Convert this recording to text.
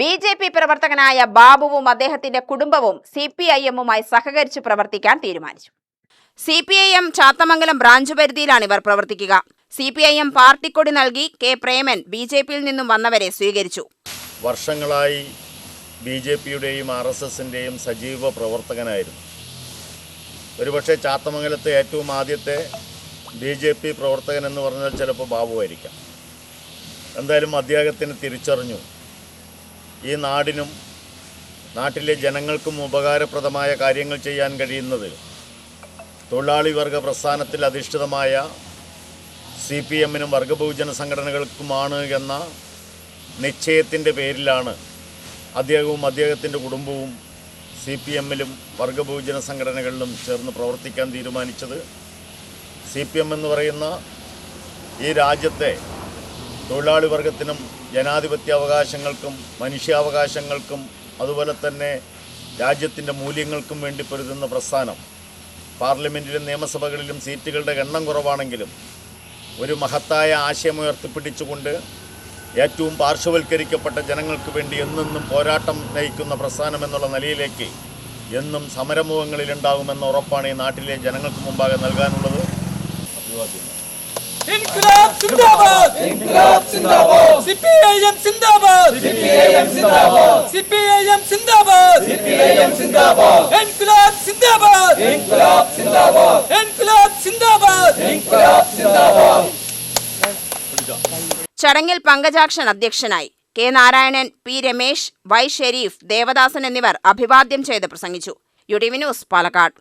BJP. പ്രവർത്തകനായ ബാബുവും അദ്ദേഹത്തിന്റെ കുടുംബവും CPIM-മായി സഹകരിച്ച് പ്രവർത്തിക്കാൻ തീരുമാനിച്ചു. CPIM ചാത്തമംഗലം ബ്രാഞ്ച് പരിധിയിലാണ് ഇവർ പ്രവർത്തിക്കുക. CPIM പാർട്ടിക്കൊടി നൽകി കെ പ്രേമൻ ബി.ജെ.പിയിൽ നിന്നും വന്നവരെ സ്വീകരിച്ചു. വർഷങ്ങളായി ബി.ജെ.പിയുടെയും RSSന്റെയും സജീവ പ്രവർത്തകനായിരുന്നു. ഒരുപക്ഷെ ചാത്തമംഗലത്തെ ഏറ്റവും ആദ്യത്തെ ബി.ജെ.പി. പ്രവർത്തകൻ എന്ന് പറഞ്ഞാൽ ചിലപ്പോൾ ബാബുവായിരിക്കാം. എന്തായാലും അദ്ദേഹത്തിന് തിരിച്ചറിഞ്ഞു ഈ നാടിനും നാട്ടിലെ ജനങ്ങൾക്കും ഉപകാരപ്രദമായ കാര്യങ്ങൾ ചെയ്യാൻ കഴിയുന്നത് തൊഴിലാളി വർഗ പ്രസ്ഥാനത്തിൽ അധിഷ്ഠിതമായ CPM-നും വർഗബഹുജന സംഘടനകൾക്കുമാണ് എന്ന നിശ്ചയത്തിൻ്റെ പേരിലാണ് അദ്ദേഹവും അദ്ദേഹത്തിൻ്റെ കുടുംബവും CPM-ലും വർഗബഹുജന സംഘടനകളിലും ചേർന്ന് പ്രവർത്തിക്കാൻ തീരുമാനിച്ചത്. CPM എന്ന് പറയുന്ന ഈ രാജ്യത്തെ തൊഴിലാളി വർഗത്തിനും ജനാധിപത്യ അവകാശങ്ങൾക്കും മനുഷ്യാവകാശങ്ങൾക്കും അതുപോലെ തന്നെ രാജ്യത്തിൻ്റെ മൂല്യങ്ങൾക്കും വേണ്ടി പൊരുതുന്ന പ്രസ്ഥാനം. പാർലമെൻറ്റിലും നിയമസഭകളിലും സീറ്റുകളുടെ എണ്ണം കുറവാണെങ്കിലും ഒരു മഹത്തായ ആശയമുയർത്തിപ്പിടിച്ചുകൊണ്ട് ഏറ്റവും പാർശ്വവൽക്കരിക്കപ്പെട്ട ജനങ്ങൾക്ക് വേണ്ടി എന്നെന്നും പോരാട്ടം നയിക്കുന്ന പ്രസ്ഥാനം എന്നുള്ള നിലയിലേക്ക് എന്നും സമരമുഖങ്ങളിലുണ്ടാകുമെന്ന ഉറപ്പാണ് ഈ നാട്ടിലെ ജനങ്ങൾക്ക് മുമ്പാകെ നൽകാനുള്ളത്. ഇൻക്ലാബ് സിന്ദാബാദ്, ഇൻക്ലാബ് സിന്ദാബാദ്, CPIM സിന്ദാബാദ്, CPIM സിന്ദാബാദ്, CPIM സിന്ദാബാദ്, CPIM സിന്ദാബാദ്, ഇൻക്ലാബ് സിന്ദാബാദ്, ഇൻക്ലാബ് സിന്ദാബാദ്, ഇൻക്ലാബ് സിന്ദാബാദ്, ഇൻക്ലാബ് സിന്ദാബാദ്. ചടങ്ങിൽ പങ്കജാക്ഷൻ അധ്യക്ഷനായി. K Narayanan, P Ramesh, Y Sharif, Devadasan എന്നിവർ അഭിവാദ്യം ചെയ്ത് പ്രസംഗിച്ചു. UTV news, Palakkad.